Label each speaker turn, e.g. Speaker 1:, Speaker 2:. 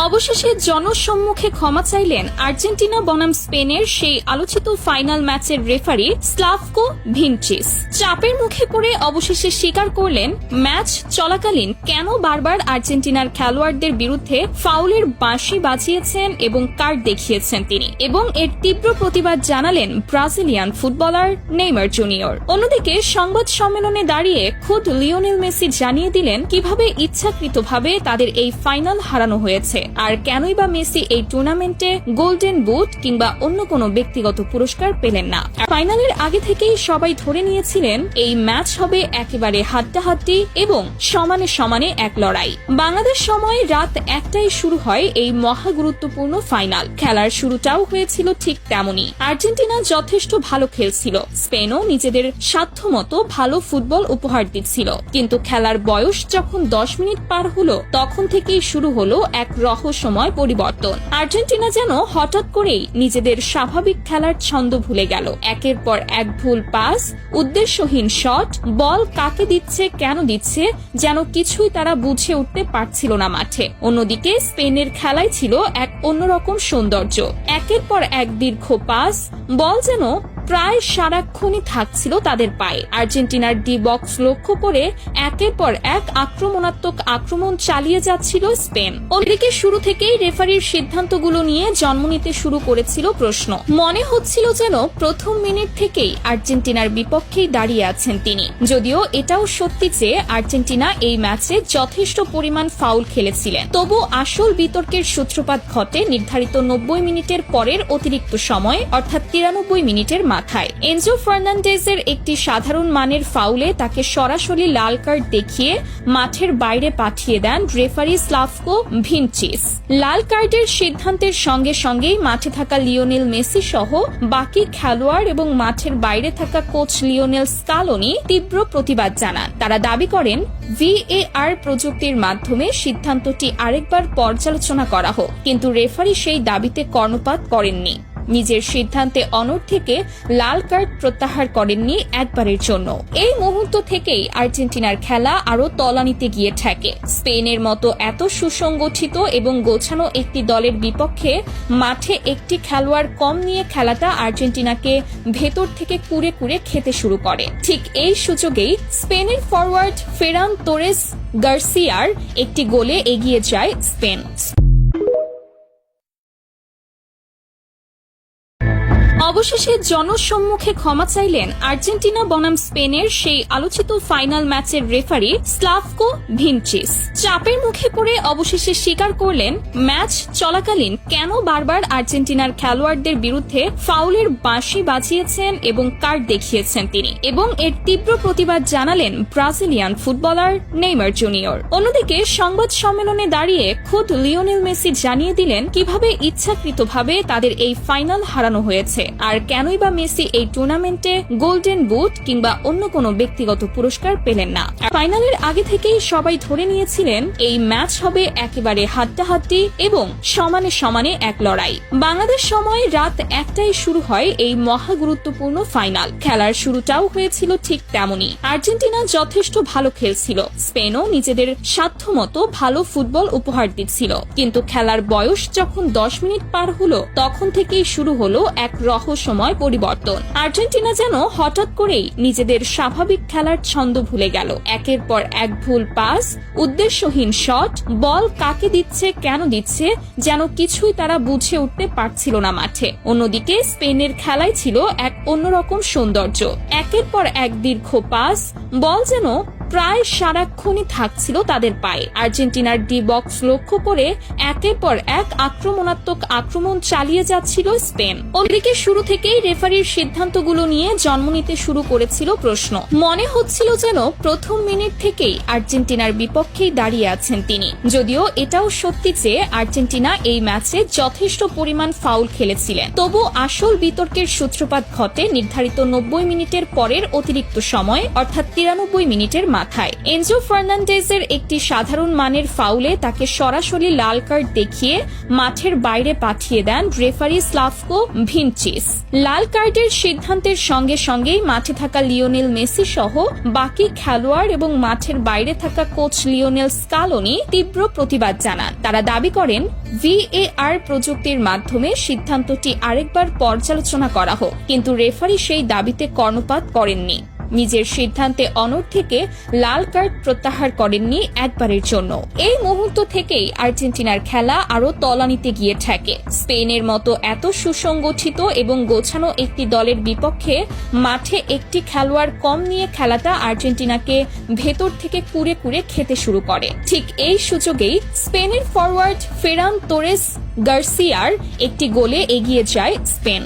Speaker 1: অবশেষে জনসম্মুখে ক্ষমা চাইলেন আর্জেন্টিনা বনাম স্পেনের সেই আলোচিত ফাইনাল ম্যাচের রেফারি স্লাভকো ভিনচিচ। চাপের মুখে পড়ে অবশেষে স্বীকার করলেন ম্যাচ চলাকালীন কেন বারবার আর্জেন্টিনার খেলোয়াড়দের বিরুদ্ধে ফাউলের বাঁশি বাজিয়েছেন এবং কার্ড দেখিয়েছেন তিনি, এবং এর তীব্র প্রতিবাদ জানালেন ব্রাজিলিয়ান ফুটবলার নেইমার জুনিয়র। অন্যদিকে সংবাদ সম্মেলনে দাঁড়িয়ে খোদ লিওনেল মেসি জানিয়ে দিলেন কিভাবে ইচ্ছাকৃতভাবে তাদের এই ফাইনাল হারানো হয়েছে, আর কেনই বা মেসি এই টুর্নামেন্টে গোল্ডেন বুট কিংবা অন্য কোনো ব্যক্তিগত পুরস্কার পেলেন না। ফাইনালের আগে থেকেই সবাই ধরে নিয়েছিলেন এই ম্যাচ হবে একেবারে হাড্ডাহাড্ডি এবং সমানে সমানে এক লড়াই। বাংলাদেশ সময় রাত 1টায় শুরু হয় এই মহা গুরুত্বপূর্ণ ফাইনাল। খেলার শুরুটাও হয়েছিল ঠিক তেমনই। আর্জেন্টিনা যথেষ্ট ভালো খেলছিল, স্পেনও নিজেদের সাধ্যমতো ভালো ফুটবল উপহার দিচ্ছিল, কিন্তু খেলার বয়স যখন 10 মিনিট পার হলো তখন থেকেই শুরু হলো এক রহস্যময় পরিবর্তন। আর্জেন্টিনা যেন হঠাৎ করেই নিজেদের স্বাভাবিক খেলার ছন্দ ভুলে গেল। একের পর এক ভুল পাস, উদ্দেশ্যহীন শট, বল কাকে দিচ্ছে কেন দিচ্ছে যেন কিছুই তারা বুঝে উঠতে পারছিল না মাঠে। অন্যদিকে স্পেনের খেলায় ছিল এক অন্যরকম সৌন্দর্য। একের পর এক দীর্ঘ পাস, বল যেন প্রায় সারাক্ষণই থাকছিল তাদের পায়ে। আর্জেন্টিনার ডি বক্স লক্ষ্য করে একের পর এক আক্রমণাত্মক আক্রমণ চালিয়ে যাচ্ছিল স্পেন। ওদিকে শুরু থেকেই রেফারির সিদ্ধান্তগুলো নিয়ে জন্ম নিতে শুরু করেছিল প্রশ্ন। মনে হচ্ছিল যেন প্রথম মিনিট থেকেই আর্জেন্টিনার বিপক্ষেই দাঁড়িয়ে আছেন তিনি। যদিও এটাও সত্যি যে আর্জেন্টিনা এই ম্যাচে যথেষ্ট পরিমাণ ফাউল খেলেছিলেন, তবু আসল বিতর্কের সূত্রপাত ঘটে নির্ধারিত 90 মিনিটের পরের অতিরিক্ত সময়, অর্থাৎ 93 মিনিটের মাথায়। এনজো ফার্নান্ডেজের একটি সাধারণ মানের ফাউলে তাকে সরাসরি লাল কার্ড দেখিয়ে মাঠের বাইরে পাঠিয়ে দেন রেফারি স্লাভকো ভিনচিচ। লাল কার্ডের সিদ্ধান্তের সঙ্গে সঙ্গেই মাঠে থাকা লিওনেল মেসি সহ বাকি খেলোয়াড় এবং মাঠের বাইরে থাকা কোচ লিওনেল স্কালোনি তীব্র প্রতিবাদ জানান। তারা দাবি করেন VAR প্রযুক্তির মাধ্যমে সিদ্ধান্তটি আরেকবার পর্যালোচনা করা হোক, কিন্তু রেফারি সেই দাবিতে কর্ণপাত করেননি। নিজের সিদ্ধান্তে অনড় থেকে লাল কার্ড প্রত্যাহার করেননি একবারের জন্য। এই মুহূর্ত থেকেই আর্জেন্টিনার খেলা আরো তলানিতে গিয়ে ঠেকে। স্পেনের মতো এত সুসংগঠিত এবং গোছানো একটি দলের বিপক্ষে মাঠে একটি খেলোয়াড় কম নিয়ে খেলাটা আর্জেন্টিনাকে ভেতর থেকে কুড়ে কুড়ে খেতে শুরু করে। ঠিক এই সুযোগেই স্পেনের ফরওয়ার্ড ফেরান তোরেস গার্সিয়ার একটি গোলে এগিয়ে যায় স্পেন। অবশেষে জনসম্মুখে ক্ষমা চাইলেন আর্জেন্টিনা বনাম স্পেনের সেই আলোচিত ফাইনাল ম্যাচের রেফারি স্লাভকো ভিনচিচ। চাপের মুখে পড়ে অবশেষে স্বীকার করলেন ম্যাচ চলাকালীন কেন বারবার আর্জেন্টিনার খেলোয়াড়দের বিরুদ্ধে ফাউলের বাঁশি বাজিয়েছেন এবং কার্ড দেখিয়েছেন তিনি, এবং এর তীব্র প্রতিবাদ জানালেন ব্রাজিলিয়ান ফুটবলার নেইমার জুনিয়র। অন্যদিকে সংবাদ সম্মেলনে দাঁড়িয়ে খোদ লিওনেল মেসি জানিয়ে দিলেন কিভাবে ইচ্ছাকৃতভাবে তাদের এই ফাইনাল হারানো হয়েছে, আর কেনই বা মেসি এই টুর্নামেন্টে গোল্ডেন বুট কিংবা অন্য কোনো ব্যক্তিগত পুরস্কার পেলেন না। ফাইনালের আগে থেকেই সবাই ধরে নিয়েছিলেন এই ম্যাচ হবে একেবারে হাড্ডাহাড্ডি এবং সমানে সমানে এক লড়াই। বাংলাদেশ সময় রাত 1টায় শুরু হয় এই মহা গুরুত্বপূর্ণ ফাইনাল। খেলার শুরুটাও হয়েছিল ঠিক তেমনই। আর্জেন্টিনা যথেষ্ট ভালো খেলছিল, স্পেনও নিজেদের সাধ্যমতো ভালো ফুটবল উপহার দিচ্ছিল, কিন্তু খেলার বয়স যখন 10 মিনিট পার হলো তখন থেকেই শুরু হলো এক রহস্যময় পরিবর্তন। আর্জেন্টিনা যেন হঠাৎ করেই নিজেদের স্বাভাবিক খেলার ছন্দ ভুলে গেল। একের পর এক ভুল পাস, উদ্দেশ্যহীন শট, বল কাকে দিচ্ছে কেন দিচ্ছে যেন কিছুই তারা বুঝে উঠতে পারছিল না মাঠে। অন্যদিকে স্পেনের খেলায় ছিল এক অন্যরকম সৌন্দর্য। একের পর এক দীর্ঘ পাস, বল যেন প্রায় সারাক্ষণই থাকছিল তাদের পায়ে। আর্জেন্টিনার ডি বক্স লক্ষ্য করে একের পর এক আক্রমণাত্মক আক্রমণ চালিয়ে যাচ্ছিল স্পেন। ওদিকে শুরু থেকেই রেফারির সিদ্ধান্তগুলো নিয়ে জন্ম নিতে শুরু করেছিল প্রশ্ন। মনে হচ্ছিল যেন প্রথম মিনিট থেকেই আর্জেন্টিনার বিপক্ষেই দাঁড়িয়ে আছেন তিনি। যদিও এটাও সত্যি যে আর্জেন্টিনা এই ম্যাচে যথেষ্ট পরিমাণ ফাউল খেলেছিলেন, তবু আসল বিতর্কের সূত্রপাত ঘটে নির্ধারিত 90 মিনিটের পরের অতিরিক্ত সময়, অর্থাৎ 93 মিনিটের মাথায়। এনজো ফার্নান্ডেজের একটি সাধারণ মানের ফাউলে তাকে সরাসরি লাল কার্ড দেখিয়ে মাঠের বাইরে পাঠিয়ে দেন রেফারি স্লাভকো ভিনচিচ। লাল কার্ডের সিদ্ধান্তের সঙ্গে সঙ্গেই মাঠে থাকা লিওনেল মেসি সহ বাকি খেলোয়াড় এবং মাঠের বাইরে থাকা কোচ লিওনেল স্কালোনি তীব্র প্রতিবাদ জানান। তারা দাবি করেন VAR প্রযুক্তির মাধ্যমে সিদ্ধান্তটি আরেকবার পর্যালোচনা করা হোক, কিন্তু রেফারি সেই দাবিতে কর্ণপাত করেননি। নিজের সিদ্ধান্তে অনড় থেকে লাল কার্ড প্রত্যাহার করেননি একবারের জন্য। এই মুহূর্ত থেকেই আর্জেন্টিনার খেলা আরো তলানিতে গিয়ে ঠেকে। স্পেনের মতো এত সুসংগঠিত এবং গোছানো একটি দলের বিপক্ষে মাঠে একটি খেলোয়াড় কম নিয়ে খেলাটা আর্জেন্টিনাকে ভেতর থেকে কুড়ে কুড়ে খেতে শুরু করে। ঠিক এই সুযোগেই স্পেনের ফরওয়ার্ড ফেরান তোরেস গার্সিয়ার একটি গোলে এগিয়ে যায় স্পেন।